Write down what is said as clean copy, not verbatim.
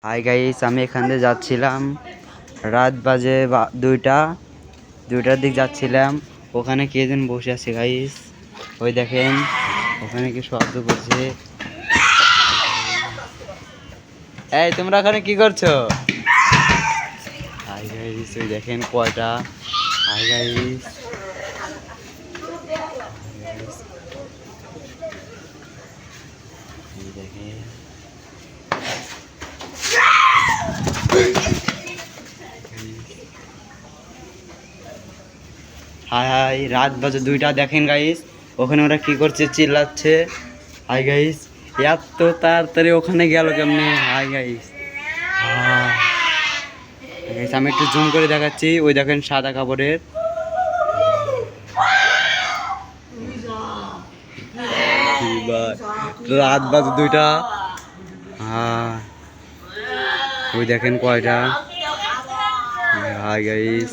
Hi guys, আমি এখান দিয়ে যাচ্ছিলাম। রাত বাজে দুইটার দিক যাচ্ছিলাম। ওখানে কে যেন বসে আছে গাইস, ওই দেখেন ওখানে কি শব্দ করছে। এই তোমরা ওখানে কি করছো? হাই গাইস, ওই দেখেন কয়টা। হাই গাইস, এই দেখেন। হাই হাই, রাত বাজে দুইটা, দেখেন গাইস ওখানে ওরা কি করছে, চিল্লাচ্ছে। হাই গাইস, এত তাড়াতাড়ি ওখানে গেল কেমনে? হাই গাইস, আমি একটু জুম করে দেখাচ্ছি। ওই দেখেন সাদা কাপড়ের, রাত বাজে দুইটা। হ্যাঁ, ওই দেখেন কয়টা। Hi guys.